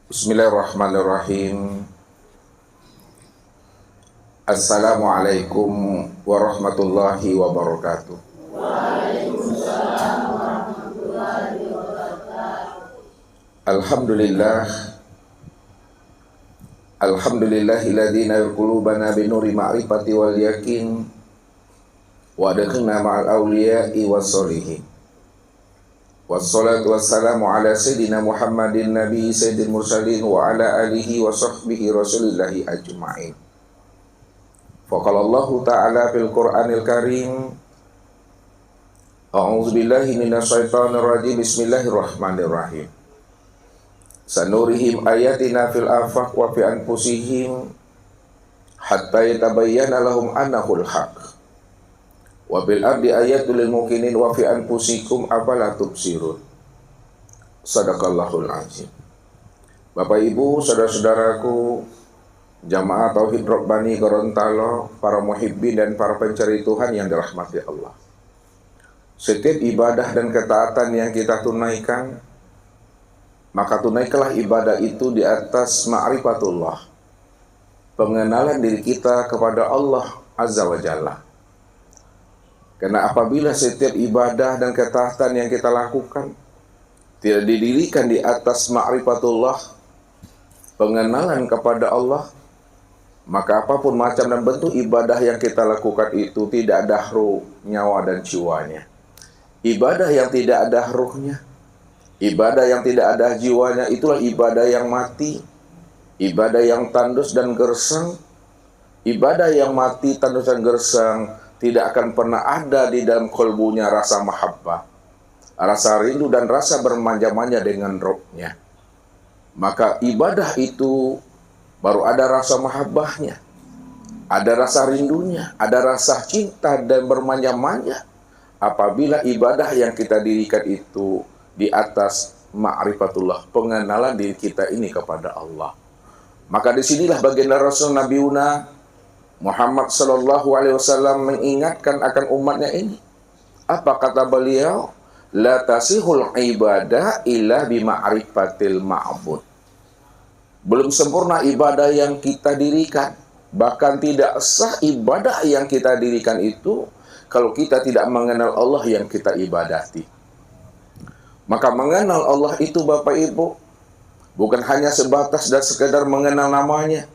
Bismillahirrahmanirrahim. Assalamualaikum warahmatullahi wabarakatuh. Alhamdulillah. Alhamdulillahilladzi nawwara qulubana binuri ma'rifati wal yakin wa adkhilna ma'al awliya'i wassolihin. Wassalatu wassalamu ala sayyidina Muhammadin nabi sayyidil mursalin wa ala alihi wa sahbihi rasulillahi ajma'in. Faqalallahu ta'ala fil Qur'anil Karim. A'udzu billahi minasyaitonir rajim. Bismillahirrahmanirrahim. Sanurihim ayatina fil afaq wa fi anfusihim hatta yatabayyana lahum annahul haqq. Wa bil ardi ayatul lil mukminin wa fi anfusikum afala tubsirun. Shadaqallahul azim. Bapak Ibu, saudara-saudaraku, jamaah Tauhid Rabbani Gorontalo, para muhibbin dan para pencari Tuhan yang dirahmati Allah. Setiap ibadah dan ketaatan yang kita tunaikan, maka tunaikanlah ibadah itu di atas ma'rifatullah, pengenalan diri kita kepada Allah Azza wa Jalla. Karena apabila setiap ibadah dan ketaatan yang kita lakukan tidak didirikan di atas ma'rifatullah, pengenalan kepada Allah, maka apapun macam dan bentuk ibadah yang kita lakukan itu tidak ada ruh, nyawa dan jiwanya. Ibadah yang tidak ada ruhnya, ibadah yang tidak ada jiwanya, itulah ibadah yang mati, ibadah yang tandus dan gersang. Ibadah yang mati, tandus dan gersang tidak akan pernah ada di dalam kolbunya rasa mahabbah, rasa rindu dan rasa bermanja-manja dengan Rabb-nya. Maka ibadah itu baru ada rasa mahabbahnya, ada rasa rindunya, ada rasa cinta dan bermanja-manja apabila ibadah yang kita dirikan itu di atas ma'rifatullah, pengenalan diri kita ini kepada Allah. Maka disinilah baginda Rasul Nabiuna Muhammad sallallahu alaihi wasallam mengingatkan akan umatnya ini. Apa kata beliau? La tasihul ibadah illa bima'rifatil ma'bud. Belum sempurna ibadah yang kita dirikan, bahkan tidak sah ibadah yang kita dirikan itu kalau kita tidak mengenal Allah yang kita ibadati. Maka mengenal Allah itu Bapak Ibu bukan hanya sebatas dan sekedar mengenal namanya.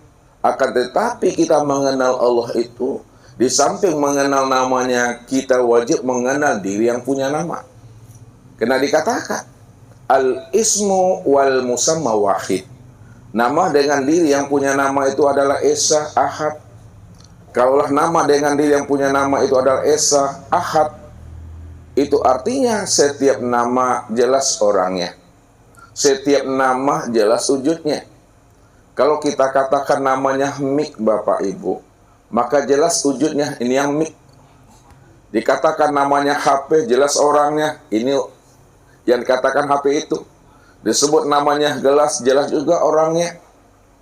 Akan tetapi kita mengenal Allah itu, di samping mengenal namanya, kita wajib mengenal diri yang punya nama. Karena dikatakan, al-ismu wal musamma wahid. Nama dengan diri yang punya nama itu adalah Esa, Ahad. Kalaulah nama dengan diri yang punya nama itu adalah Esa, Ahad, itu artinya setiap nama jelas orangnya. Setiap nama jelas wujudnya. Kalau kita katakan namanya Mik Bapak Ibu, maka jelas wujudnya ini yang Mik. Dikatakan namanya HP, jelas orangnya, ini yang dikatakan HP itu. Disebut namanya gelas, jelas juga orangnya,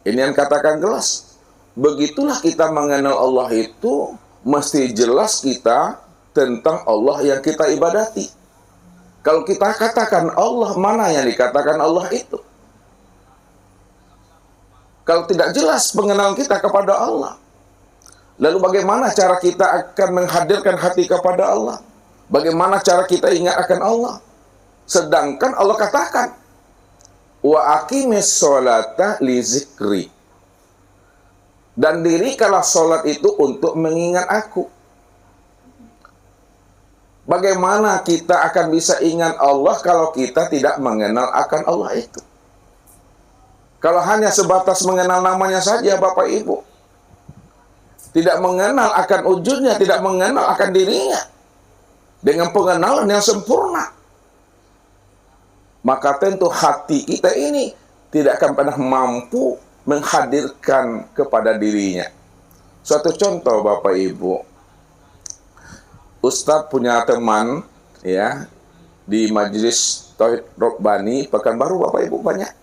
ini yang katakan gelas. Begitulah kita mengenal Allah itu, mesti jelas kita tentang Allah yang kita ibadati. Kalau kita katakan Allah, mana yang dikatakan Allah itu? Kalau tidak jelas pengenalan kita kepada Allah, lalu bagaimana cara kita akan menghadirkan hati kepada Allah? Bagaimana cara kita ingat akan Allah? Sedangkan Allah katakan, wa aqimis sholata li zikri. Dan dirikanlah sholat itu untuk mengingat aku. Bagaimana kita akan bisa ingat Allah kalau kita tidak mengenal akan Allah itu? Kalau hanya sebatas mengenal namanya saja Bapak Ibu, tidak mengenal akan wujudnya, tidak mengenal akan dirinya dengan pengenalan yang sempurna, maka tentu hati kita ini tidak akan pernah mampu menghadirkan kepada dirinya. Suatu contoh Bapak Ibu, Ustadz punya teman ya di Majelis Tauhid Rabbani Pekanbaru Bapak Ibu banyak.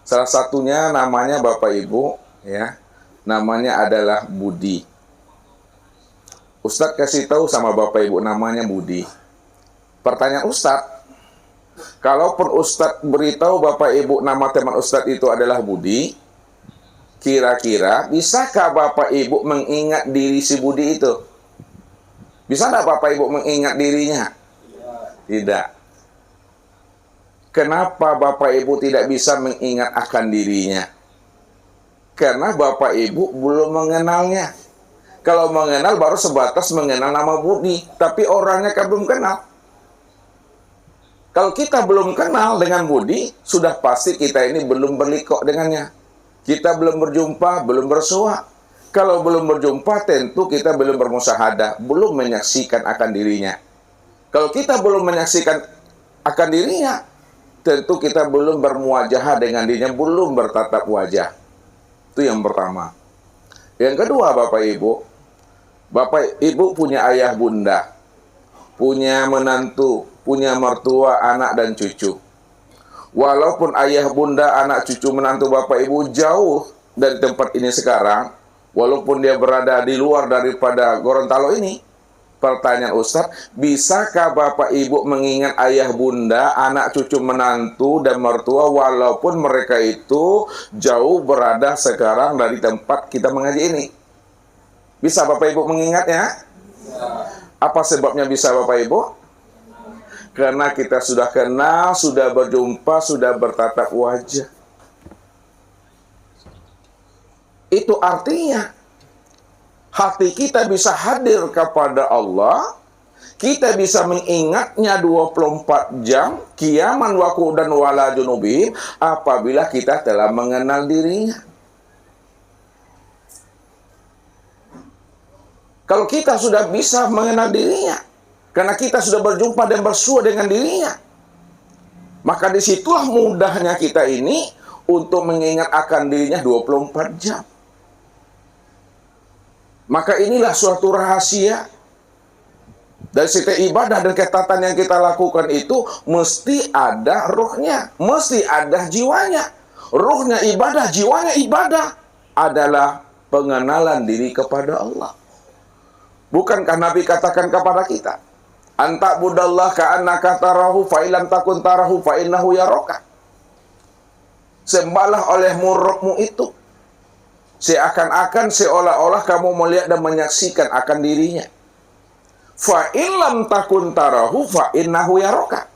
Salah satunya namanya Bapak Ibu ya, namanya adalah Budi. Ustadz kasih tahu sama Bapak Ibu namanya Budi. Pertanyaan Ustadz, Kalaupun Ustadz beritahu Bapak Ibu nama teman Ustadz itu adalah Budi, kira-kira bisakah Bapak Ibu mengingat diri si Budi itu? Bisa tidak Bapak Ibu mengingat dirinya? Tidak. Kenapa Bapak Ibu tidak bisa mengingat akan dirinya? Karena Bapak Ibu belum mengenalnya. Kalau mengenal baru sebatas mengenal nama Budi, tapi orangnya kan belum kenal. Kalau kita belum kenal dengan Budi, sudah pasti kita ini belum berlikok dengannya. Kita belum berjumpa, belum bersua. Kalau belum berjumpa, tentu kita belum bermusyahadah, belum menyaksikan akan dirinya. Kalau kita belum menyaksikan akan dirinya, tentu kita belum bermuajahah dengan dirinya, belum bertatap wajah. Itu yang pertama. Yang kedua, Bapak Ibu punya ayah bunda, punya menantu, punya mertua, anak dan cucu. Walaupun ayah bunda, anak, cucu, menantu Bapak Ibu jauh dari tempat ini sekarang, walaupun dia berada di luar daripada Gorontalo ini, pertanyaan Ustadz, bisakah Bapak Ibu mengingat ayah bunda, anak, cucu, menantu, dan mertua walaupun mereka itu jauh berada sekarang dari tempat kita mengaji ini? Bisa Bapak Ibu mengingatnya? Apa sebabnya bisa Bapak Ibu? Karena kita sudah kenal, sudah berjumpa, sudah bertatap wajah. Itu artinya hati kita bisa hadir kepada Allah, kita bisa mengingatnya 24 jam, qiyaman wa qu'udan wala junubihim, apabila kita telah mengenal dirinya. Kalau kita sudah bisa mengenal dirinya, karena kita sudah berjumpa dan bersua dengan dirinya, maka disitulah mudahnya kita ini untuk mengingat akan dirinya 24 jam. Maka inilah suatu rahasia. Dari setiap ibadah dan ketatan yang kita lakukan itu mesti ada ruhnya, mesti ada jiwanya. Ruhnya ibadah, jiwanya ibadah adalah pengenalan diri kepada Allah. Bukankah Nabi katakan kepada kita, anta budallah ka'annaka tarahu fa illam takun tarahu fa innahu yaraka. Sembahlah olehmu Rabbmu itu seakan-akan seolah-olah kamu melihat dan menyaksikan akan dirinya. Fa illam takun tarahu fa innahu yaraka.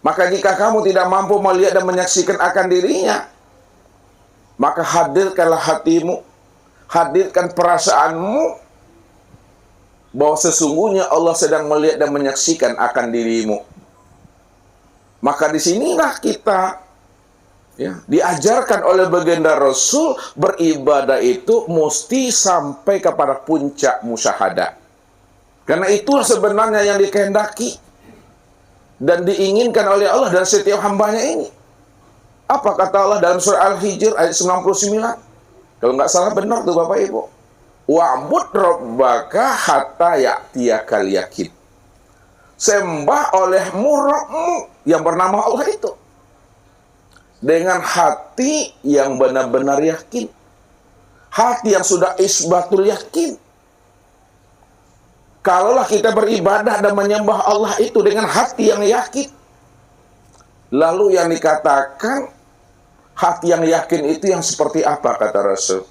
Maka jika kamu tidak mampu melihat dan menyaksikan akan dirinya, maka hadirkanlah hatimu, hadirkan perasaanmu bahwa sesungguhnya Allah sedang melihat dan menyaksikan akan dirimu. Maka disinilah kita diajarkan oleh baginda Rasul, beribadah itu mesti sampai kepada puncak musyahadah. Karena itulah sebenarnya yang dikehendaki dan diinginkan oleh Allah dari setiap hambanya ini. Apa kata Allah dalam surah Al-Hijr ayat 99? Kalau nggak salah benar tuh Bapak Ibu. Wa'bud rabbaka hatta ya'tiyakal yakin. Sembah olehmu Rabbmu yang bernama Allah itu dengan hati yang benar-benar yakin, hati yang sudah isbatul yakin. Kalaulah kita beribadah dan menyembah Allah itu dengan hati yang yakin, lalu yang dikatakan hati yang yakin itu yang seperti apa kata Rasul?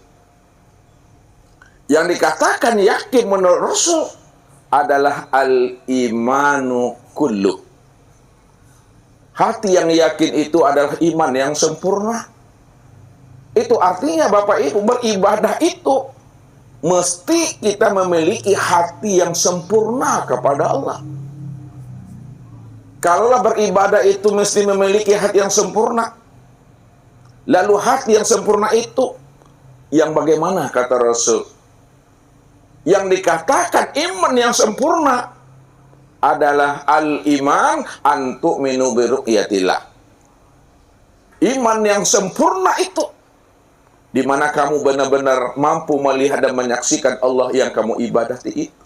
Yang dikatakan yakin menurut Rasul adalah al-imanu kullu. Hati yang yakin itu adalah iman yang sempurna. Itu artinya Bapak Ibu beribadah itu mesti kita memiliki hati yang sempurna kepada Allah. Kalaulah beribadah itu mesti memiliki hati yang sempurna, lalu hati yang sempurna itu yang bagaimana kata Rasul? Yang dikatakan iman yang sempurna adalah al-iman an tu'minu bi ru'yatillah. Iman yang sempurna itu di mana kamu benar-benar mampu melihat dan menyaksikan Allah yang kamu ibadati itu.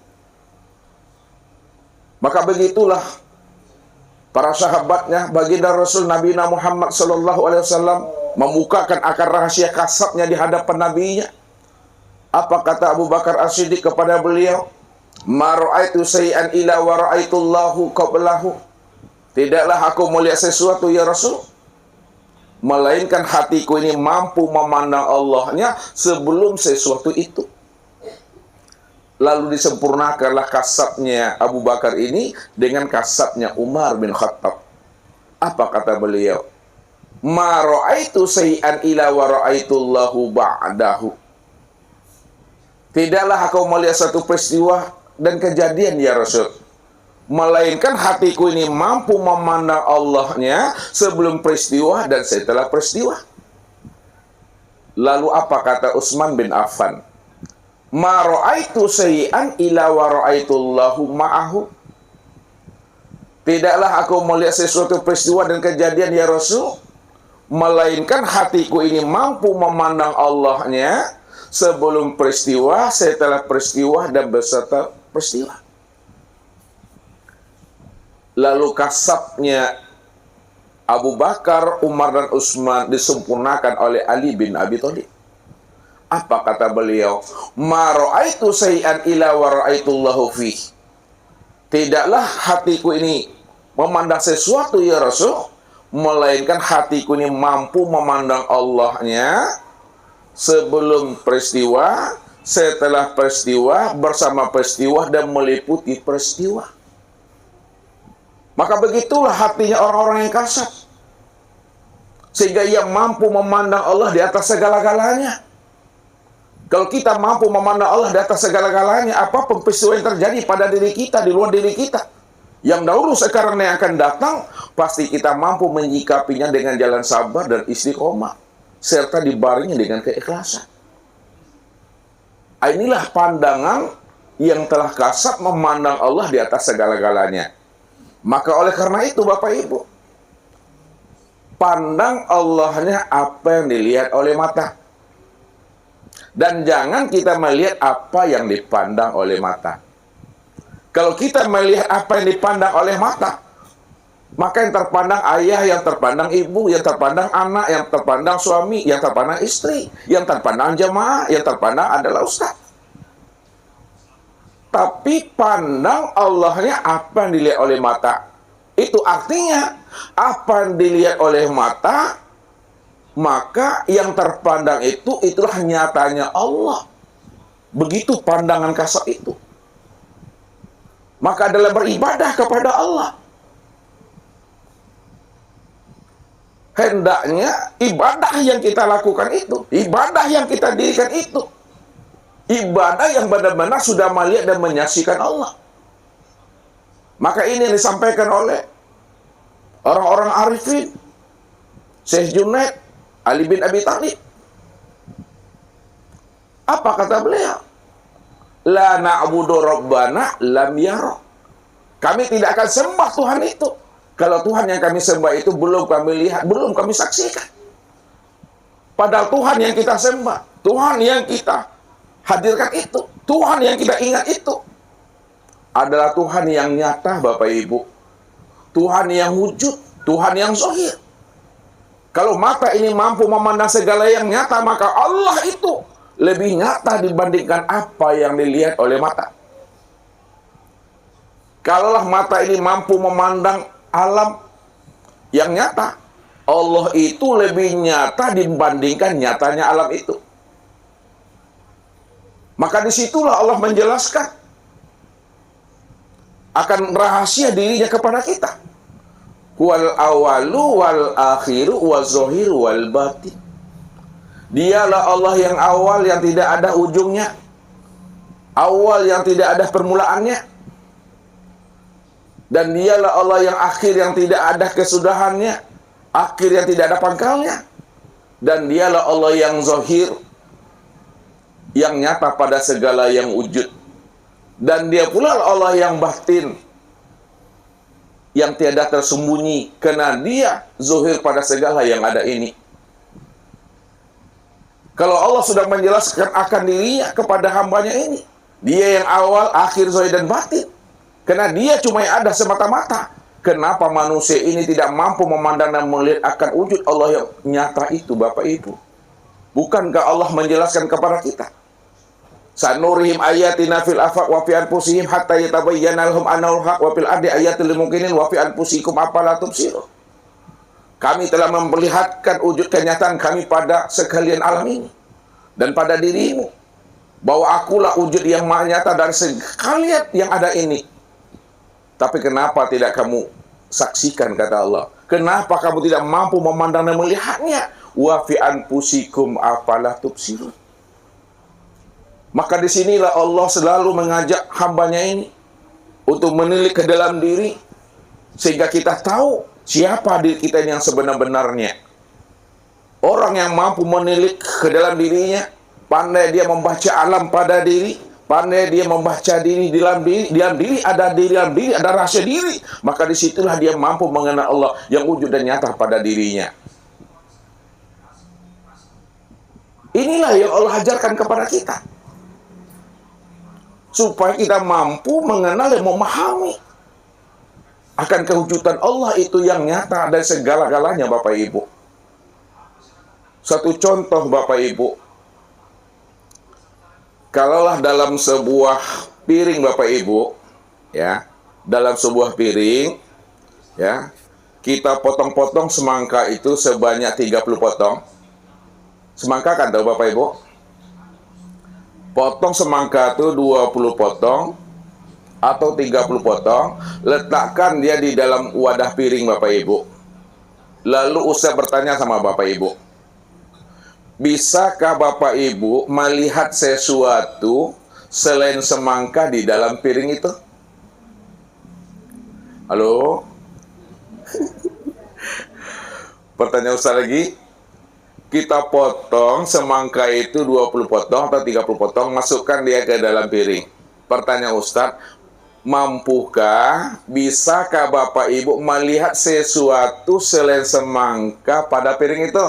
Maka begitulah para sahabatnya, baginda Rasul Nabi Muhammad SAW membukakan akar rahasia kasabnya di hadapan nabinya. Apa kata Abu Bakar As-Siddiq kepada beliau? Ma ra'aitu say'an ila wa ra'aitullahu qablahu. Tidaklah aku melihat sesuatu ya Rasul, melainkan hatiku ini mampu memandang Allahnya sebelum sesuatu itu. Lalu disempurnakanlah kasabnya Abu Bakar ini dengan kasabnya Umar bin Khattab. Apa kata beliau? Ma ra'aitu say'an ila wa ra'aitullahu ba'dahu. Tidaklah aku melihat satu peristiwa dan kejadian ya Rasul, melainkan hatiku ini mampu memandang Allahnya sebelum peristiwa dan setelah peristiwa. Lalu apa kata Utsman bin Affan? Ma ra'aitu say'an ila wa ra'aitullahu ma'ahu. Tidaklah aku melihat sesuatu peristiwa dan kejadian ya Rasul, melainkan hatiku ini mampu memandang Allahnya sebelum peristiwa, setelah peristiwa, dan beserta peristiwa. Lalu kasabnya Abu Bakar, Umar, dan Utsman disempurnakan oleh Ali bin Abi Thalib. Apa kata beliau? Ma ra'aitu say'an ila wa ra'aitullahu fih. Tidaklah hatiku ini memandang sesuatu ya Rasul, melainkan hatiku ini mampu memandang Allahnya sebelum peristiwa, setelah peristiwa, bersama peristiwa, dan meliputi peristiwa. Maka begitulah hatinya orang-orang yang kasar, sehingga ia mampu memandang Allah di atas segala-galanya. Kalau kita mampu memandang Allah di atas segala-galanya, apapun peristiwa yang terjadi pada diri kita, di luar diri kita, yang dahulu, sekarang, yang akan datang, pasti kita mampu menyikapinya dengan jalan sabar dan istiqomah, serta dibarengi dengan keikhlasan. Inilah pandangan yang telah kasat memandang Allah di atas segala-galanya. Maka oleh karena itu Bapak Ibu, pandang Allahnya apa yang dilihat oleh mata. Dan jangan kita melihat apa yang dipandang oleh mata. Kalau kita melihat apa yang dipandang oleh mata, maka yang terpandang ayah, yang terpandang ibu, yang terpandang anak, yang terpandang suami, yang terpandang istri, yang terpandang jemaah, yang terpandang adalah ustaz. Tapi pandang Allahnya apa yang dilihat oleh mata. Itu artinya apa yang dilihat oleh mata, maka yang terpandang itulah nyatanya Allah. Begitu pandangan kasat itu. Maka adalah beribadah kepada Allah. Hendaknya ibadah yang kita lakukan itu, ibadah yang kita dirikan itu, ibadah yang benar-benar sudah melihat dan menyaksikan Allah. Maka ini yang disampaikan oleh orang-orang arifin, Syekh Junaid, Ali bin Abi Thalib. Apa kata beliau? La na'budu rabbana lam yara. Kami tidak akan sembah Tuhan itu kalau Tuhan yang kami sembah itu belum kami lihat, belum kami saksikan. Padahal Tuhan yang kita sembah, Tuhan yang kita hadirkan itu, Tuhan yang kita ingat itu adalah Tuhan yang nyata Bapak Ibu. Tuhan yang wujud, Tuhan yang zahir. Kalau mata ini mampu memandang segala yang nyata, maka Allah itu lebih nyata dibandingkan apa yang dilihat oleh mata. Kalaulah mata ini mampu memandang alam yang nyata, Allah itu lebih nyata dibandingkan nyatanya alam itu. Maka disitulah Allah menjelaskan akan rahasia dirinya kepada kita. Wal awalu wal akhiru wal zahiru wal batin. Dialah Allah yang awal yang tidak ada ujungnya, awal yang tidak ada permulaannya, dan dialah Allah yang akhir yang tidak ada kesudahannya, akhir yang tidak ada pangkalnya, dan dialah Allah yang zahir, yang nyata pada segala yang wujud, dan dia pula Allah yang batin, yang tiada tersembunyi, karena dia zahir pada segala yang ada ini. Kalau Allah sudah menjelaskan akan dirinya kepada hambanya ini, dia yang awal, akhir, zahir, dan batin, karena dia cuma yang ada semata-mata. Kenapa manusia ini tidak mampu memandang dan melihat akan wujud Allah yang nyata itu Bapak Ibu? Bukankah Allah menjelaskan kepada kita? Sanurihim ayatina fil afaq wa fi anfusihim hatta yatabayyana lahum annahu al-haq wa fil ardi ayatul lil mukminin wa fi anfusikum afala tubsirun. Kami telah memperlihatkan wujud kenyataan kami pada sekalian alam ini dan pada dirimu, bahwa akulah wujud yang maha nyata dari sekalian yang ada ini. Tapi kenapa tidak kamu saksikan, kata Allah? Kenapa kamu tidak mampu memandang dan melihatnya? Wa fi anfusikum afala tubsirun. Maka disinilah Allah selalu mengajak hambanya ini untuk menilik ke dalam diri, sehingga kita tahu siapa diri kita yang sebenar-benarnya. Orang yang mampu menilik ke dalam dirinya, pandai dia membaca alam pada diri, pandai dia membaca diri di dalam diri, ada rahasia diri, maka disitulah dia mampu mengenal Allah yang wujud dan nyata pada dirinya. Inilah yang Allah ajarkan kepada kita, supaya kita mampu mengenal dan memahami akan kewujudan Allah itu yang nyata dari segala-galanya, Bapak Ibu. Satu contoh, Bapak Ibu, kalaulah dalam sebuah piring, Bapak Ibu, ya, dalam sebuah piring, ya, kita potong-potong semangka itu sebanyak 30 potong. Semangka kan tahu, Bapak Ibu? Potong semangka itu 20 potong atau 30 potong, letakkan dia di dalam wadah piring, Bapak Ibu. Lalu Ustaz bertanya sama Bapak Ibu, bisakah Bapak Ibu melihat sesuatu selain semangka di dalam piring itu? Halo? Pertanyaan Ustaz lagi. Kita potong semangka itu 20 potong atau 30 potong, masukkan dia ke dalam piring. Pertanyaan Ustadz, mampukah, bisakah Bapak Ibu melihat sesuatu selain semangka pada piring itu?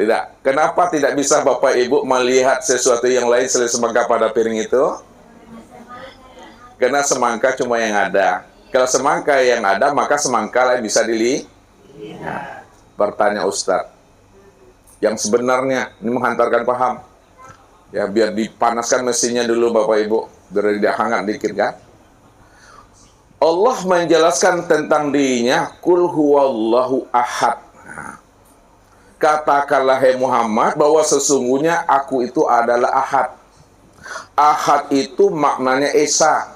Tidak. Kenapa tidak bisa Bapak Ibu melihat sesuatu yang lain selain semangka pada piring itu? Karena semangka cuma yang ada. Kalau semangka yang ada, maka semangka lain bisa dilihat. Pertanyaan Ustadz yang sebenarnya, ini menghantarkan paham ya, biar dipanaskan mesinnya dulu Bapak Ibu, biar tidak hangat dikit kan. Allah menjelaskan tentang dirinya, kul huwallahu ahad. Katakanlah hai Muhammad bahwa sesungguhnya aku itu adalah ahad. Ahad itu maknanya esa.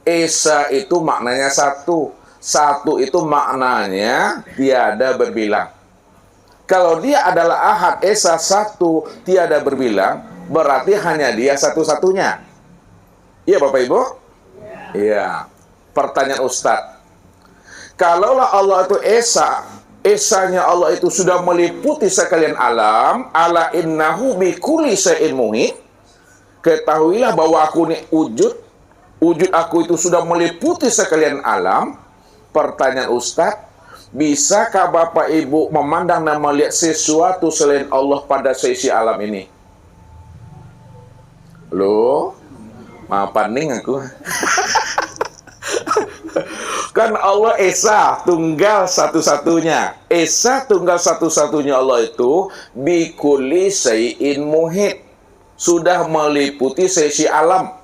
Esa itu maknanya satu. Satu itu maknanya tiada berbilang. Kalau dia adalah ahad, esa, satu, tiada berbilang, berarti hanya dia satu-satunya. Iya Bapak Ibu? Iya. Pertanyaan Ustadz, kalaulah Allah itu esa, esanya Allah itu sudah meliputi sekalian alam, ala innahu bikulli syai'in muhit, ketahuilah bahwa aku ini wujud aku itu sudah meliputi sekalian alam. Pertanyaan Ustadz, bisakah Bapak Ibu memandang dan melihat sesuatu selain Allah pada sisi alam ini? Loh, paning aku. Kan Allah Esa, tunggal satu-satunya. Esa, tunggal satu-satunya Allah itu bikulli syai'in muhit, sudah meliputi sisi alam.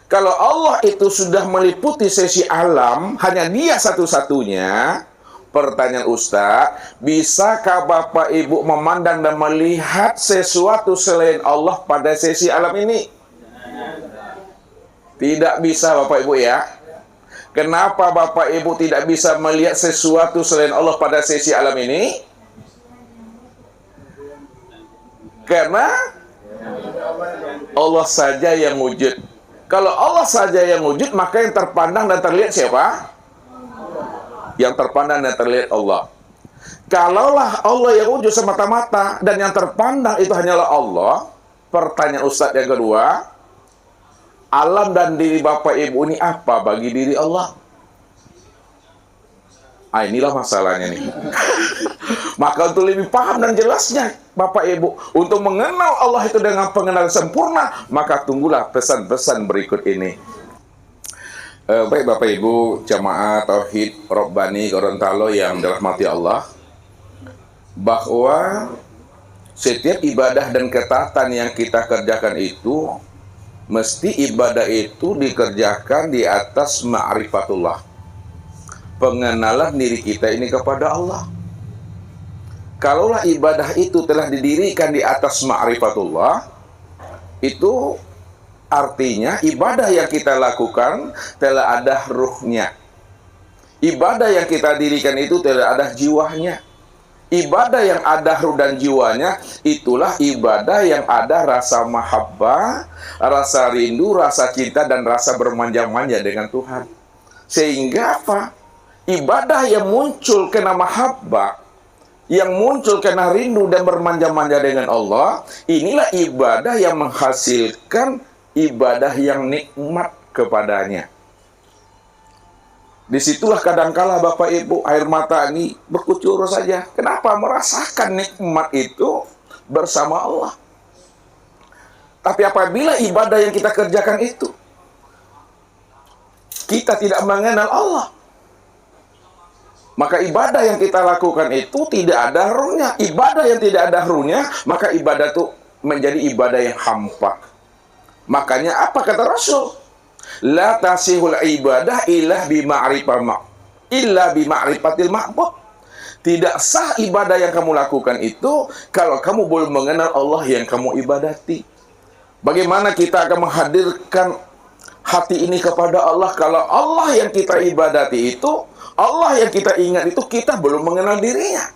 Kalau Allah itu sudah meliputi sisi alam, hanya dia satu-satunya. Pertanyaan Ustaz, bisakah Bapak Ibu memandang dan melihat sesuatu selain Allah pada sisi alam ini? Tidak bisa Bapak Ibu ya. Kenapa Bapak Ibu tidak bisa melihat sesuatu selain Allah pada sisi alam ini? Karena Allah saja yang wujud. Kalau Allah saja yang wujud, maka yang terpandang dan terlihat siapa? Yang terpandang dan terlihat Allah. Kalaulah Allah yang wujud semata-mata dan yang terpandang itu hanyalah Allah, pertanyaan Ustadz yang kedua, alam dan diri Bapak Ibu ini apa bagi diri Allah? Inilah masalahnya nih. Maka untuk lebih paham dan jelasnya Bapak Ibu, untuk mengenal Allah itu dengan pengenalan sempurna, maka tunggulah pesan-pesan berikut ini. Baik Bapak Ibu, jamaah Tauhid Rabbani Gorontalo yang dirahmati Allah, bahwa Setiap ibadah dan ketaatan yang kita kerjakan itu, mesti ibadah itu dikerjakan di atas ma'rifatullah, pengenalan diri kita ini kepada Allah. Kalaulah ibadah itu telah didirikan di atas ma'rifatullah, itu artinya ibadah yang kita lakukan telah ada ruhnya. Ibadah yang kita dirikan itu telah ada jiwanya. Ibadah yang ada ruh dan jiwanya, itulah ibadah yang ada rasa mahabbah, rasa rindu, rasa cinta, dan rasa bermanja-manja dengan Tuhan. Sehingga apa? Ibadah yang muncul karena mahabbah, yang muncul karena rindu dan bermanja-manja dengan Allah, inilah ibadah yang menghasilkan ibadah yang nikmat kepadanya. Disitulah kadangkala Bapak Ibu air mata ini berkucur saja. Kenapa? Merasakan nikmat itu bersama Allah. Tapi apabila ibadah yang kita kerjakan itu kita tidak mengenal Allah, maka ibadah yang kita lakukan itu tidak ada ruhnya. Ibadah yang tidak ada ruhnya, maka ibadah itu menjadi ibadah yang hampa. Makanya apa kata Rasul? La tasihul ibadah illa bima'rifatil ma'bud. Tidak sah ibadah yang kamu lakukan itu kalau kamu belum mengenal Allah yang kamu ibadati. Bagaimana kita akan menghadirkan hati ini kepada Allah kalau Allah yang kita ibadati itu, Allah yang kita ingat itu, kita belum mengenal dirinya?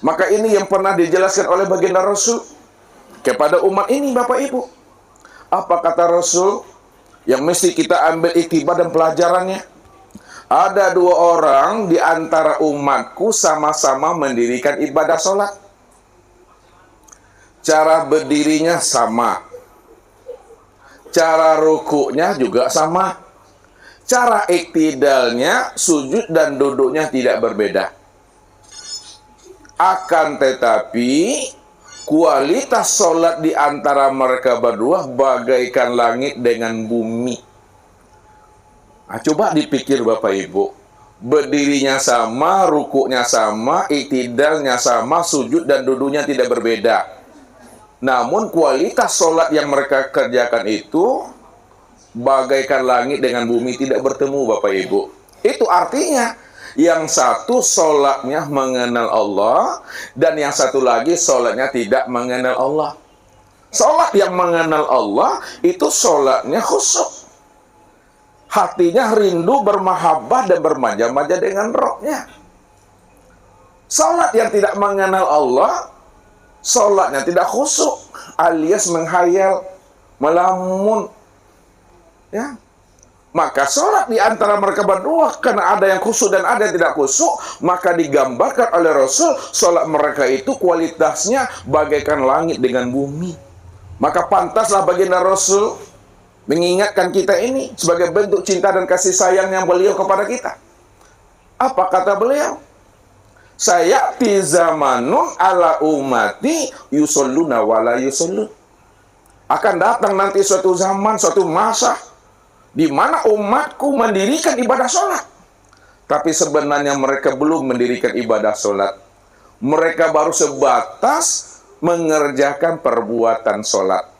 Maka ini yang pernah dijelaskan oleh baginda Rasul kepada umat ini, Bapak Ibu. Apa kata Rasul yang mesti kita ambil iktibar dan pelajarannya? Ada dua orang di antara umatku sama-sama mendirikan ibadah sholat. Cara berdirinya sama, cara rukuknya juga sama, cara iktidalnya, sujud dan duduknya tidak berbeda. Akan tetapi kualitas sholat di antara mereka berdua bagaikan langit dengan bumi. Nah, coba dipikir Bapak Ibu. Berdirinya sama, rukuknya sama, iktidalnya sama, sujud dan duduknya tidak berbeda. Namun kualitas sholat yang mereka kerjakan itu bagaikan langit dengan bumi, tidak bertemu Bapak Ibu. Itu artinya yang satu sholatnya mengenal Allah, dan yang satu lagi sholatnya tidak mengenal Allah. Sholat yang mengenal Allah itu sholatnya khusyuk, hatinya rindu, bermahabbah dan bermanja-manja dengan rohnya. Sholat yang tidak mengenal Allah, sholatnya tidak khusyuk, alias menghayal, melamun, ya. Maka sholat di antara mereka berdua, karena ada yang khusyuk dan ada yang tidak khusyuk, maka digambarkan oleh Rasul, sholat mereka itu kualitasnya bagaikan langit dengan bumi. Maka pantaslah baginda Rasul mengingatkan kita ini sebagai bentuk cinta dan kasih sayangnya beliau kepada kita. Apa kata beliau? Sayati zamanun ala umati yusalluna wala yusallun. Akan datang nanti suatu zaman, suatu masa di mana umatku mendirikan ibadah sholat, tapi sebenarnya mereka belum mendirikan ibadah sholat. Mereka baru sebatas mengerjakan perbuatan sholat.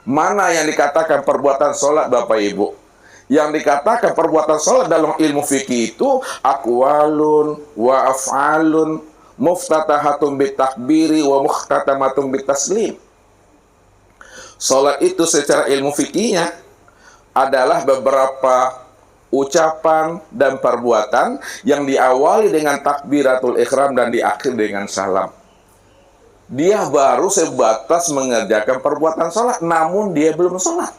Mana yang dikatakan perbuatan sholat Bapak Ibu? Yang dikatakan perbuatan sholat dalam ilmu fikih itu aqwalun wa af'alun muftatahatun bitakbiri wa mukhtatamatun bitaslim. Sholat itu secara ilmu fikihnya adalah beberapa ucapan dan perbuatan yang diawali dengan takbiratul ihram dan diakhiri dengan salam. Dia baru sebatas mengerjakan perbuatan sholat, namun dia belum sholat.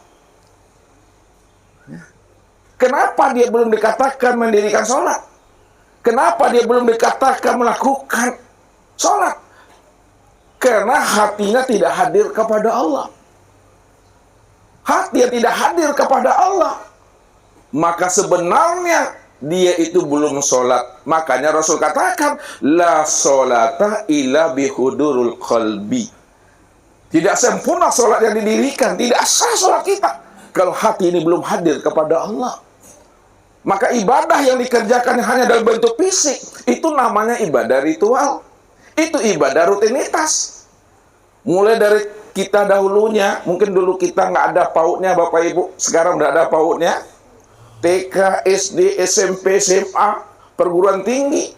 Kenapa dia belum dikatakan mendirikan sholat? Kenapa dia belum dikatakan melakukan sholat? Karena hatinya tidak hadir kepada Allah. Hati yang tidak hadir kepada Allah, maka sebenarnya dia itu belum sholat. Makanya Rasul katakan, la sholata illa bihudurul qalbi. Tidak sempurna sholat yang didirikan, tidak sah sholat kita kalau hati ini belum hadir kepada Allah. Maka ibadah yang dikerjakan hanya dalam bentuk fisik, itu namanya ibadah ritual. Itu ibadah rutinitas. Mulai dari kita dahulunya, mungkin dulu kita nggak ada PAUD-nya Bapak Ibu, sekarang udah ada PAUD-nya. TK, SD, SMP, SMA, perguruan tinggi.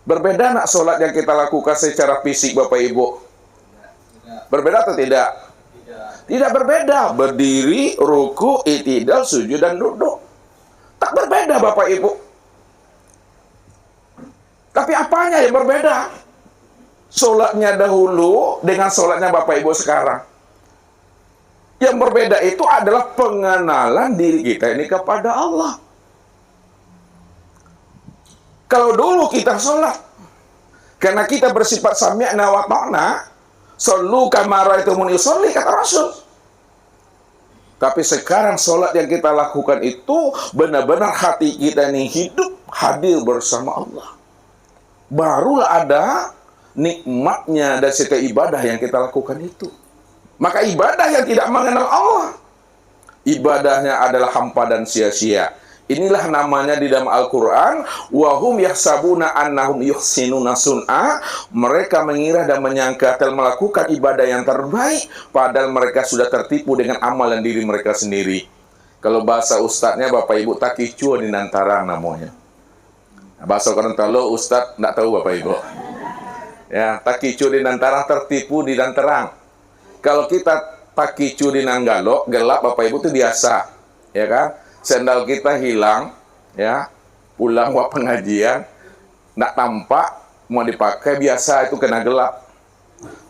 Berbeda nak sholat yang kita lakukan secara fisik Bapak Ibu? Berbeda atau tidak? Tidak berbeda. Berdiri, ruku, i'tidal, sujud, dan duduk. Tak berbeda Bapak Ibu. Tapi apanya yang berbeda? Sholatnya dahulu dengan sholatnya Bapak Ibu sekarang. Yang berbeda itu adalah pengenalan diri kita ini kepada Allah. Kalau dulu kita sholat, karena kita bersifat sami'na wa ta'na, shollu kama ra'aitumuni usolli, kata Rasul. Tapi sekarang sholat yang kita lakukan itu benar-benar hati kita ini hidup, hadir bersama Allah. Barulah ada nikmatnya dan setiap ibadah yang kita lakukan itu. Maka ibadah yang tidak mengenal Allah, ibadahnya adalah hampa dan sia-sia. Inilah namanya di dalam Al-Quran, wahum yahsabuna annahum yuhsinuna sun'a. Mereka mengira dan menyangka telah melakukan ibadah yang terbaik, padahal mereka sudah tertipu dengan amalan diri mereka sendiri. Kalau bahasa ustadznya Bapak Ibu, takicu di nantarang namanya. Bahasa Gorontalo ustadz tidak tahu Bapak Ibu. Ya, takicu di nantarang, tertipu di nantarang. Kalau kita takicu di nanggalo, gelap Bapak Ibu itu biasa, ya kan? Sendal kita hilang, ya, pulang wa pengajian, nggak tampak, mau dipakai biasa itu kena gelap.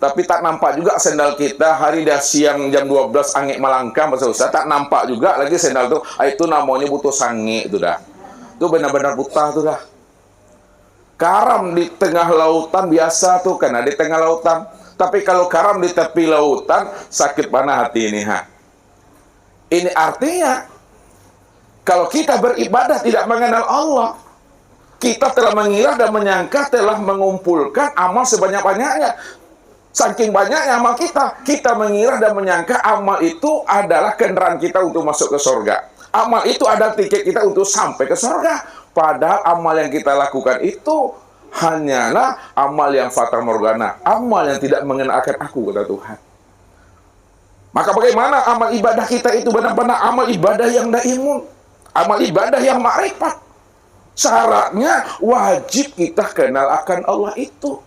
Tapi tak nampak juga sendal kita hari dah siang jam 12 angin melangkah, masa usah tak nampak juga lagi sendal itu namanya butuh sangi itu dah. Itu benar-benar buta tuh dah. Karam di tengah lautan biasa tuh, karena di tengah lautan. Tapi kalau karam di tepi lautan, sakit panah hati ini, ha. Ini artinya kalau kita beribadah tidak mengenal Allah, kita telah mengira dan menyangka telah mengumpulkan amal sebanyak-banyaknya. Saking banyaknya amal kita mengira dan menyangka amal itu adalah kendaraan kita untuk masuk ke surga. Amal itu adalah tiket kita untuk sampai ke surga. Padahal amal yang kita lakukan itu hanyalah amal yang fata morgana, amal yang tidak mengenakan aku, kata Tuhan. Maka bagaimana amal ibadah kita itu benar-benar amal ibadah yang daimun, amal ibadah yang ma'rifat? Syaratnya wajib kita kenal akan Allah itu.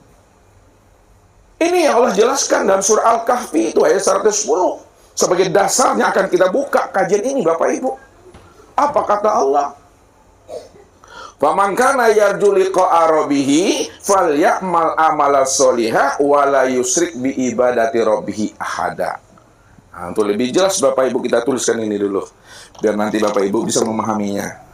Ini yang Allah jelaskan dalam surah Al-Kahfi itu ayat 110. Sebagai dasarnya akan kita buka kajian ini Bapak Ibu. Apa kata Allah? Faman kana yarju liqa'a rabbih falyamal amalan sholihan wa la yusyrik bi ibadati rabbih ahada. Nah, untuk lebih jelas Bapak Ibu kita tuliskan ini dulu biar nanti Bapak Ibu bisa memahaminya.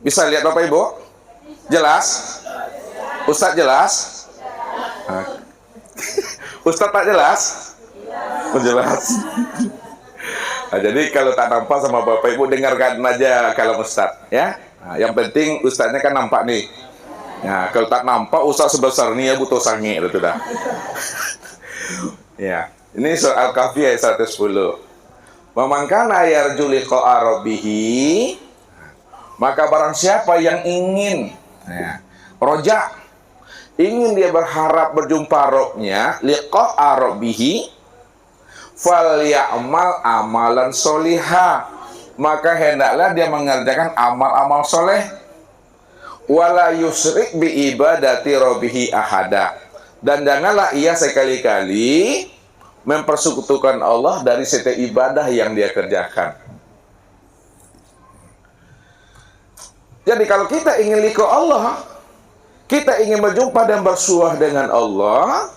Bisa lihat Bapak Ibu? Jelas? Ustadz jelas? Ustadz tak jelas? Oh, jelas. Nah, jadi kalau tak nampak sama Bapak Ibu, dengarkan aja kalau Ustadz, ya. Nah, yang penting Ustadznya kan nampak nih. Nah, kalau tak nampak Ustadz sebesar ini ya butuh sange itu dah. Ya, ini soal Al-Kahfi ayat 110. Faman kana yarju liqa'a rabbih, maka barang siapa yang ingin, ya, roja, ingin dia berharap berjumpa Rabbnya, liqa'a rabbih, falyamal amalan sholiha, maka hendaklah dia mengerjakan amal-amal soleh, wala yusyrik bi ibadati rabbih ahada, dan janganlah ia sekali-kali mempersekutukan Allah dari setiap ibadah yang dia kerjakan. Jadi kalau kita ingin liqa Allah, kita ingin berjumpa dan bersuah dengan Allah,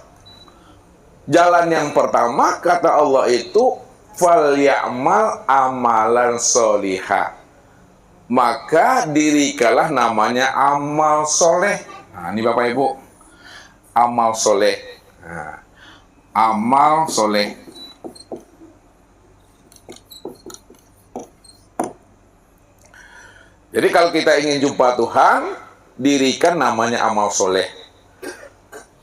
Jalan yang pertama kata Allah itu falyamal amalan soliha. Maka dirikalah namanya amal soleh. Nah, ini Bapak Ibu, amal soleh. Nah, amal soleh. Jadi kalau kita ingin jumpa Tuhan, dirikan namanya amal soleh.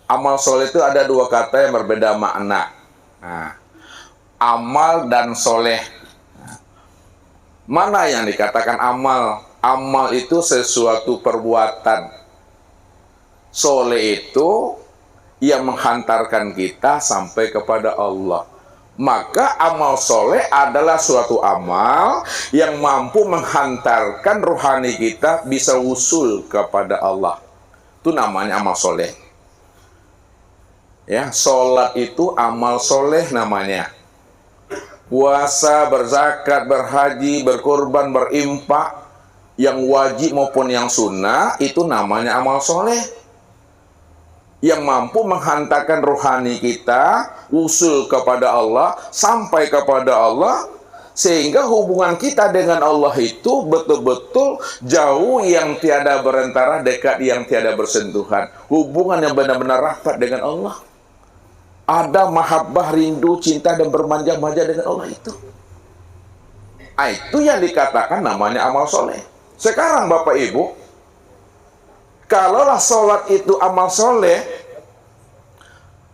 Amal soleh itu ada dua kata yang berbeda makna. Nah, amal dan soleh. Mana yang dikatakan amal? Amal itu sesuatu perbuatan. Soleh itu yang menghantarkan kita sampai kepada Allah. Maka amal soleh adalah suatu amal yang mampu menghantarkan rohani kita bisa usul kepada Allah. Itu namanya amal soleh. Ya, sholat itu amal soleh namanya. Puasa, berzakat, berhaji, berkorban, berimpak, yang wajib maupun yang sunnah, itu namanya amal soleh. Yang mampu menghantarkan rohani kita, usul kepada Allah, sampai kepada Allah, sehingga hubungan kita dengan Allah itu betul-betul jauh yang tiada berantara, dekat yang tiada bersentuhan. Hubungan yang benar-benar rapat dengan Allah. Ada mahabbah, rindu, cinta, dan bermanja-manja dengan Allah itu. Itu yang dikatakan namanya amal soleh. Sekarang Bapak Ibu, kalaulah sholat itu amal soleh,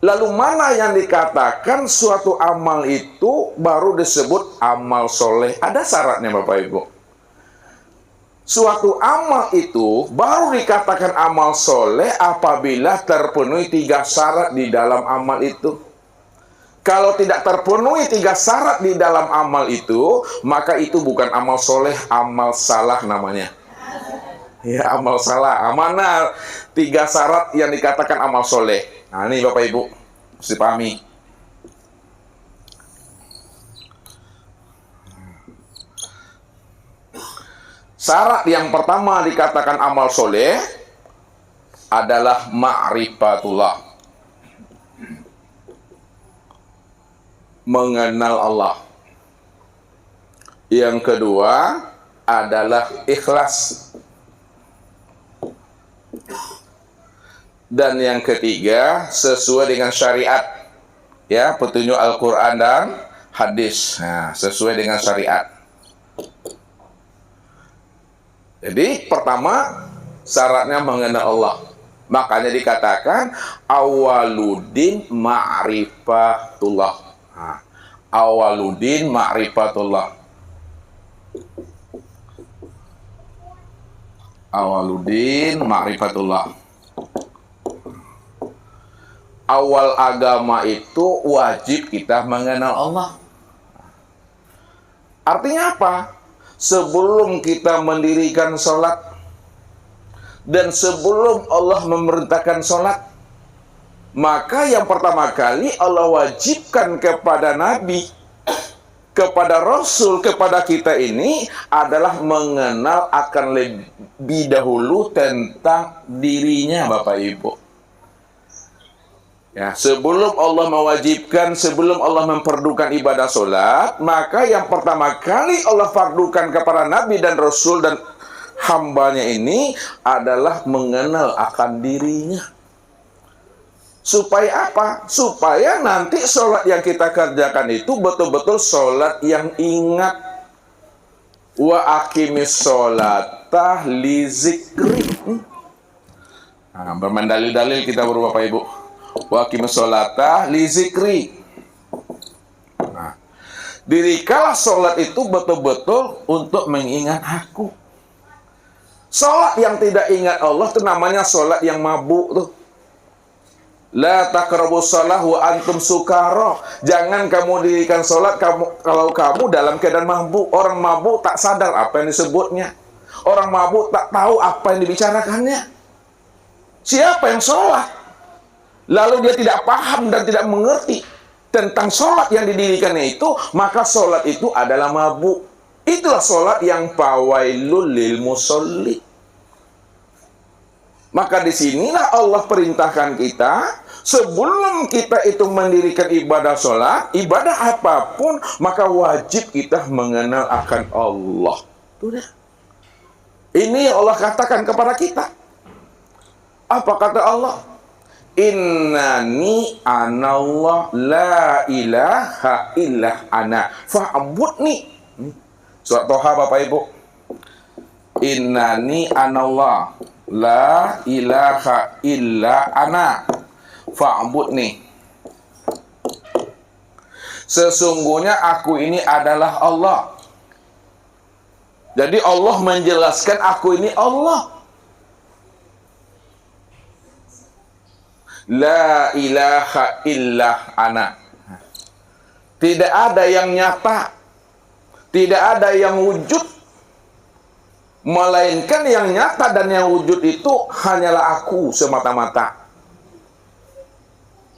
lalu mana yang dikatakan suatu amal itu baru disebut amal soleh? Ada syaratnya Bapak Ibu. Suatu amal itu baru dikatakan amal soleh apabila terpenuhi 3 syarat di dalam amal itu. Kalau tidak terpenuhi 3 syarat di dalam amal itu, maka itu bukan amal soleh, amal salah namanya. Ya, amal salah. Mana 3 syarat yang dikatakan amal soleh? Nah, ini Bapak Ibu mesti pahami. Syarat yang pertama dikatakan amal soleh adalah ma'rifatullah, mengenal Allah. Yang kedua adalah ikhlas. Dan yang ketiga sesuai dengan syariat. Ya, petunjuk Al-Quran dan hadis. Nah, sesuai dengan syariat. Jadi pertama syaratnya mengenal Allah. Makanya dikatakan awaludin ma'rifatullah. Nah, awaludin ma'rifatullah. Awaludin ma'rifatullah. Awal agama itu wajib kita mengenal Allah. Artinya apa? Sebelum kita mendirikan sholat dan sebelum Allah memerintahkan sholat, maka yang pertama kali Allah wajibkan kepada Nabi, kepada Rasul, kepada kita ini adalah mengenal akan lebih dahulu tentang dirinya Bapak Ibu. Ya, sebelum Allah mewajibkan, sebelum Allah memperdukan ibadah sholat, maka yang pertama kali Allah fardukan kepada Nabi dan Rasul dan hambanya ini adalah mengenal akan dirinya. Supaya apa? Supaya nanti sholat yang kita kerjakan itu betul-betul sholat yang ingat. Wa aqimis sholatah li zikri. Nah, bermendalil-dalil kita Bapak Ibu. Wa aqimis sholatah li zikri. Nah, dirikalah sholat itu betul-betul untuk mengingat aku. Sholat yang tidak ingat Allah itu namanya sholat yang mabuk tuh. La taqrabus shalah wa antum sukara. Jangan kamu dirikan sholat kalau kamu dalam keadaan mabuk. Orang mabuk tak sadar apa yang disebutnya. Orang mabuk tak tahu apa yang dibicarakannya. Siapa yang sholat lalu dia tidak paham dan tidak mengerti tentang sholat yang didirikannya itu, maka sholat itu adalah mabuk. Itulah sholat yang fawailul lil musolli. Maka disinilah Allah perintahkan kita, sebelum kita itu mendirikan ibadah sholat, ibadah apapun, maka wajib kita mengenal akan Allah. Sudah. Ini yang Allah katakan kepada kita. Apa kata Allah? Innani anallah la ilaha illa ana fa'budni. Surat Toha Bapak Ibu. Innani anallah la ilaha illa ana fa'budni. Sesungguhnya aku ini adalah Allah. Jadi Allah menjelaskan aku ini Allah. La ilaha illa ana. Tidak ada yang nyata, tidak ada yang wujud, melainkan yang nyata dan yang wujud itu hanyalah aku semata-mata.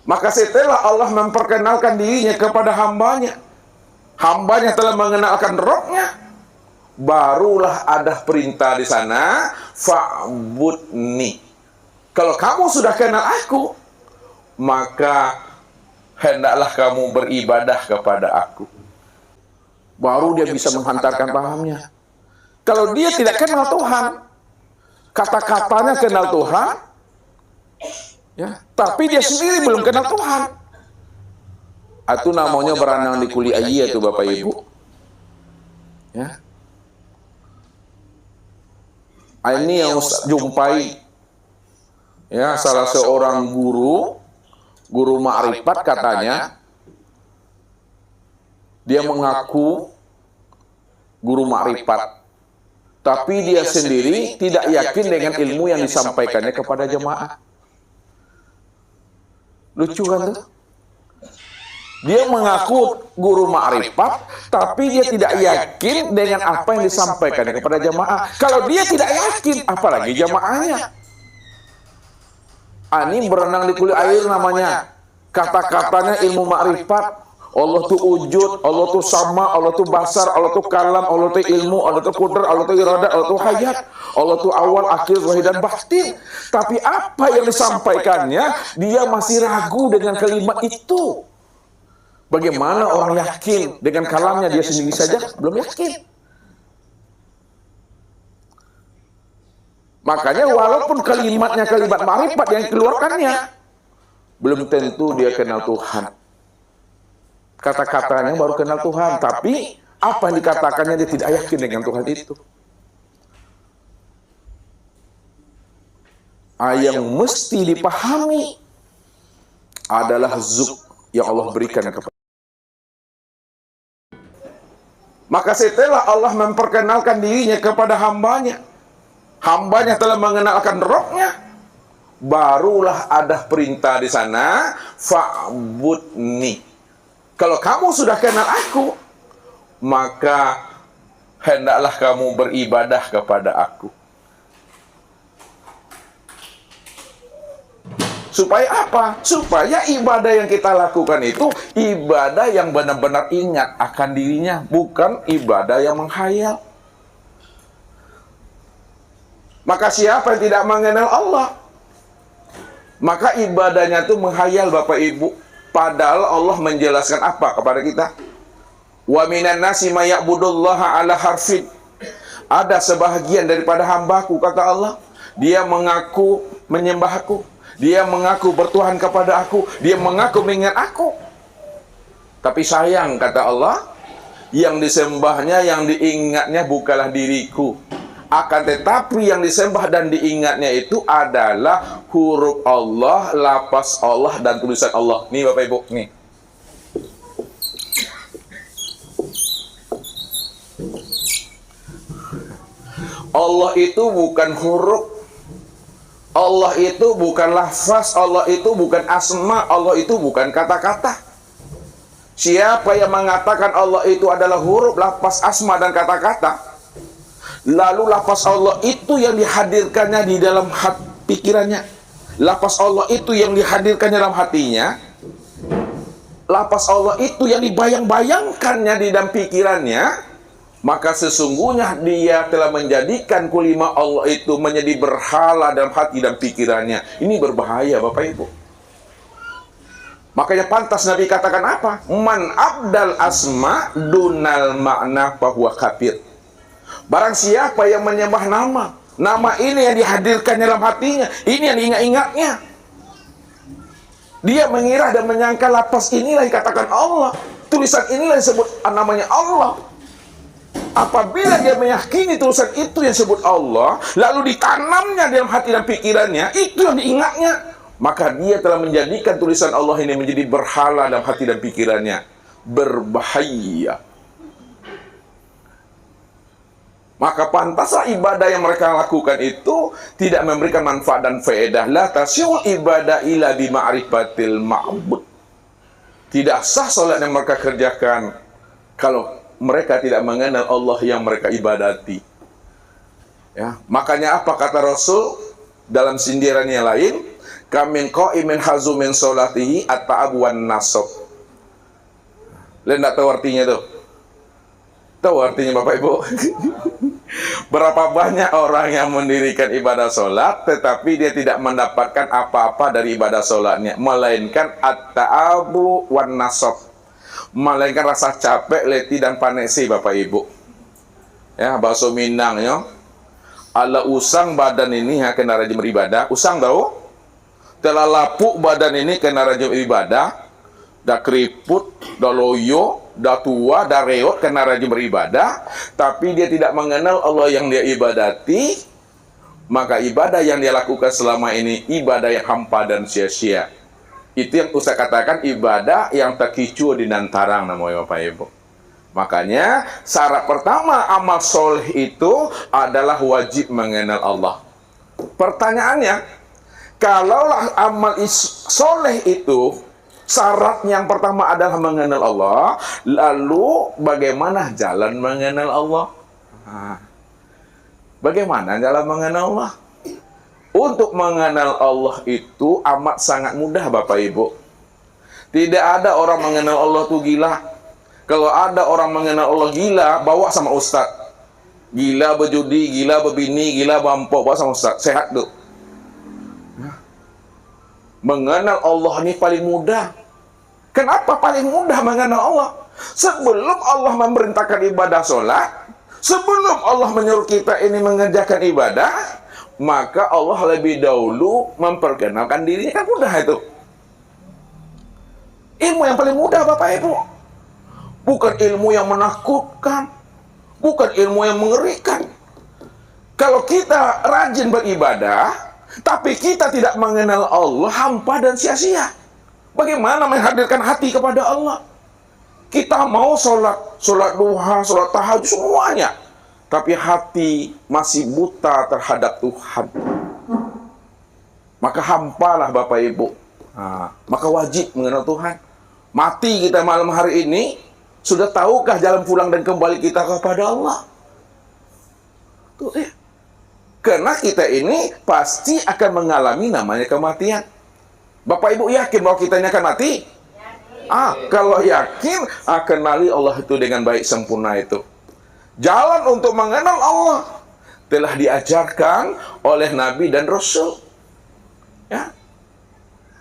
Maka setelah Allah memperkenalkan dirinya kepada hambanya, hambanya telah mengenalkan Rabb-nya, barulah ada perintah di sana, fa'budni. Kalau kamu sudah kenal aku, maka hendaklah kamu beribadah kepada aku. Baru dia bisa menghantarkan pahamnya. Kalau dia tidak kenal Tuhan, kata-katanya kenal Tuhan, ya, tapi dia sendiri belum kenal Tuhan, itu namanya berenang di kuli ayi itu Bapak Ibu. Ya. Ini yang Ustaz jumpai, ya, salah seorang guru ma'rifat katanya, dia mengaku guru ma'rifat, tapi dia sendiri tidak yakin dengan ilmu yang disampaikannya kepada jemaah. Lucu kan tuh? Dia mengaku guru ma'rifat, tapi dia tidak yakin dengan apa yang disampaikannya kepada jemaah. Kalau dia tidak yakin, apalagi jemaahnya. Ini berenang di kulit air namanya. Kata-katanya ilmu ma'rifat. Allah tuh wujud, Allah tuh sama, Allah tuh basar, Allah tuh kalam, Allah tuh ilmu, Allah tuh qudrat, Allah tuh iradah, Allah tuh hayat, Allah tuh awal, akhir, zahir, dan batin. Tapi apa yang disampaikannya, dia masih ragu dengan kalimat itu. Bagaimana orang yakin dengan kalamnya dia sendiri saja belum yakin. Makanya walaupun kalimatnya kalimat ma'rifat yang dikeluarkannya, belum tentu dia kenal Tuhan. Kata-katanya baru kenal Tuhan, tapi apa yang dikatakannya dia tidak yakin dengan Tuhan itu. Yang mesti dipahami adalah zuk yang Allah berikan kepada. Maka setelah Allah memperkenalkan dirinya kepada hambanya, hambanya telah mengenalkan Rabb-nya, barulah ada perintah di sana, fa'budni. Kalau kamu sudah kenal aku, maka hendaklah kamu beribadah kepada aku. Supaya apa? Supaya ibadah yang kita lakukan itu ibadah yang benar-benar ingat akan dirinya, bukan ibadah yang menghayal. Maka siapa yang tidak mengenal Allah, maka ibadahnya itu menghayal Bapak Ibu. Padahal Allah menjelaskan apa kepada kita? Wa minan nasi may ya'budullaha ala harfin. Ada sebahagian daripada hambaku, kata Allah, dia mengaku menyembahku, dia mengaku bertuhan kepada aku, dia mengaku mengingat aku. Tapi sayang, kata Allah, yang disembahnya, yang diingatnya bukanlah diriku. Akan tetapi yang disembah dan diingatnya itu adalah huruf Allah, lafaz Allah, dan tulisan Allah. Nih Bapak Ibu, nih. Allah itu bukan huruf, Allah itu bukan lafaz, Allah itu bukan asma, Allah itu bukan kata-kata. Siapa yang mengatakan Allah itu adalah huruf, lafaz, asma, dan kata-kata, lalu lafaz Allah itu yang dihadirkannya di dalam pikirannya, lafaz Allah itu yang dihadirkannya dalam hatinya, lafaz Allah itu yang dibayang-bayangkannya di dalam pikirannya, maka sesungguhnya dia telah menjadikan kulima Allah itu menjadi berhala dalam hati dan pikirannya. Ini berbahaya Bapak Ibu. Makanya pantas Nabi katakan apa? Man abdal asma dunal makna fahuwa kafir. Barang siapa yang menyembah nama, nama ini yang dihadirkan dalam hatinya, ini yang diingat-ingatnya, dia mengira dan menyangka lapas inilah yang dikatakan Allah, tulisan inilah yang disebut namanya Allah. Apabila dia meyakini tulisan itu yang disebut Allah, lalu ditanamnya dalam hati dan pikirannya, itu yang diingatnya, maka dia telah menjadikan tulisan Allah ini menjadi berhala dalam hati dan pikirannya. Berbahaya. Maka pantaslah ibadah yang mereka lakukan itu tidak memberikan manfaat dan faedah. La tasyul ibadah ila bi ma'rifatil ma'bud. Tidak sah salat yang mereka kerjakan kalau mereka tidak mengenal Allah yang mereka ibadati. Ya, makanya apa kata Rasul dalam sindirannya lain? Kamin qa'imin hazumin sholatihi at-ta'ab wan nasab. Lihat enggak tahu artinya tuh? Tahu artinya Bapak Ibu? Berapa banyak orang yang mendirikan ibadah sholat tetapi dia tidak mendapatkan apa-apa dari ibadah sholatnya, melainkan at-ta'abu wan nasab, melainkan rasa capek, letih dan panesi Bapak Ibu. Ya, bahasa Minang ya. Ala usang badan ini ya kena rajin beribadah. Usang tahu? Telah lapuk badan ini kena rajin beribadah. Dah keriput, dah loyo, dah tua, dah reot kena rajin beribadah, tapi dia tidak mengenal Allah yang dia ibadati, maka ibadah yang dia lakukan selama ini ibadah yang hampa dan sia-sia. Itu yang Ustaz katakan ibadah yang terkicu di nantarang namanya Bapak Ibu. Makanya syarat pertama amal soleh itu adalah wajib mengenal Allah. Pertanyaannya, kalaulah amal soleh itu syarat yang pertama adalah mengenal Allah, lalu bagaimana jalan mengenal Allah? Bagaimana jalan mengenal Allah? Untuk mengenal Allah itu amat sangat mudah Bapak Ibu. Tidak ada orang mengenal Allah itu gila. Kalau ada orang mengenal Allah gila, bawa sama ustaz. Gila berjudi, gila berbini, gila bampok, bawa sama ustaz. Sehat tuh. Mengenal Allah ini paling mudah. Kenapa paling mudah mengenal Allah? Sebelum Allah memerintahkan ibadah sholat, sebelum Allah menyuruh kita ini mengerjakan ibadah, maka Allah lebih dahulu memperkenalkan dirinya. Kan mudah itu. Ilmu yang paling mudah Bapak Ibu. Bukan ilmu yang menakutkan, bukan ilmu yang mengerikan. Kalau kita rajin beribadah, tapi kita tidak mengenal Allah, hampa dan sia-sia. Bagaimana menghadirkan hati kepada Allah? Kita mau sholat duha, sholat tahajud, semuanya. Tapi hati masih buta terhadap Tuhan. Maka hampalah Bapak Ibu. Maka wajib mengenal Tuhan. Mati kita malam hari ini, sudah tahukah jalan pulang dan kembali kita kepada Allah? Tuh, ya. Karena kita ini pasti akan mengalami namanya kematian. Bapak Ibu yakin bahwa kita ini akan mati? Kalau yakin, kenali Allah itu dengan baik sempurna itu. Jalan untuk mengenal Allah telah diajarkan oleh Nabi dan Rasul. Ya.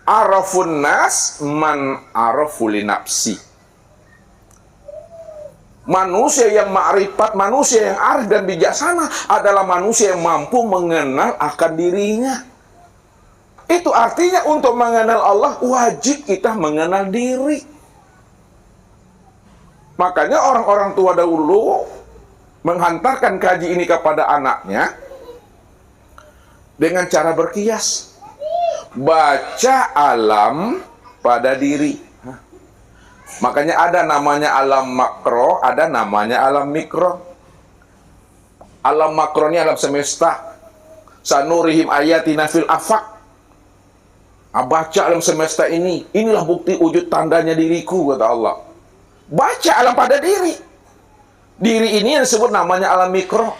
Arafun nas man arafu li nafsi. Manusia yang ma'rifat, manusia yang arif dan bijaksana adalah manusia yang mampu mengenal akan dirinya. Itu artinya untuk mengenal Allah wajib kita mengenal diri. Makanya orang-orang tua dahulu menghantarkan kaji ini kepada anaknya dengan cara berkias. Baca alam pada diri. Makanya ada namanya alam makro, ada namanya alam mikro. Alam makro ini alam semesta. Sanurihim ayatina fil afaq. Baca alam semesta ini. Inilah bukti wujud tandanya diriku, kata Allah. Baca alam pada diri. Diri ini yang disebut namanya alam mikro.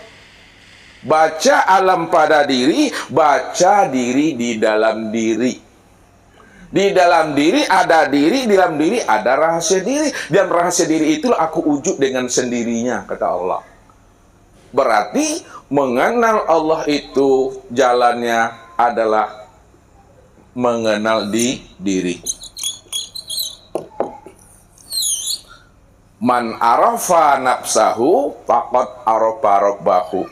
Baca alam pada diri, baca diri di dalam diri. Di dalam diri ada diri, di dalam diri ada rahasia diri. Dan rahasia diri itulah aku wujud dengan sendirinya, kata Allah. Berarti mengenal Allah itu jalannya adalah mengenal diri. Man arafa nafsahu faqad arafa rabbahu.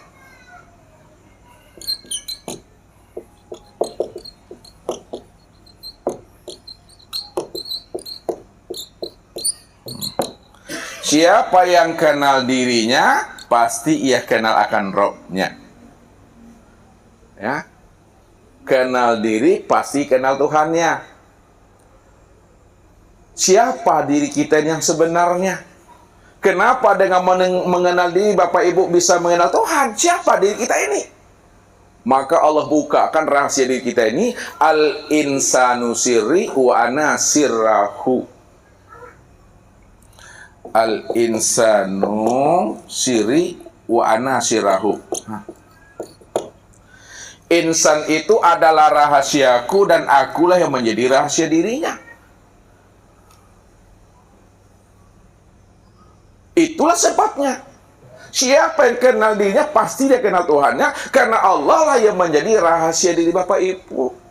Siapa yang kenal dirinya, pasti ia kenal akan Rabb-nya. Ya. Kenal diri, pasti kenal Tuhannya. Siapa diri kita yang sebenarnya? Kenapa dengan mengenal diri Bapak Ibu bisa mengenal Tuhan? Siapa diri kita ini? Maka Allah bukakan rahasia diri kita ini. Al-insanu sirri wa ana sirrahu. Al-insanu sirri wa ana sirrahu. Insan itu adalah rahasiaku dan akulah yang menjadi rahasia dirinya. Itulah sebabnya. Siapa yang kenal dirinya, pasti dia kenal Tuhannya. Karena Allah lah yang menjadi rahasia diri Bapak Ibu.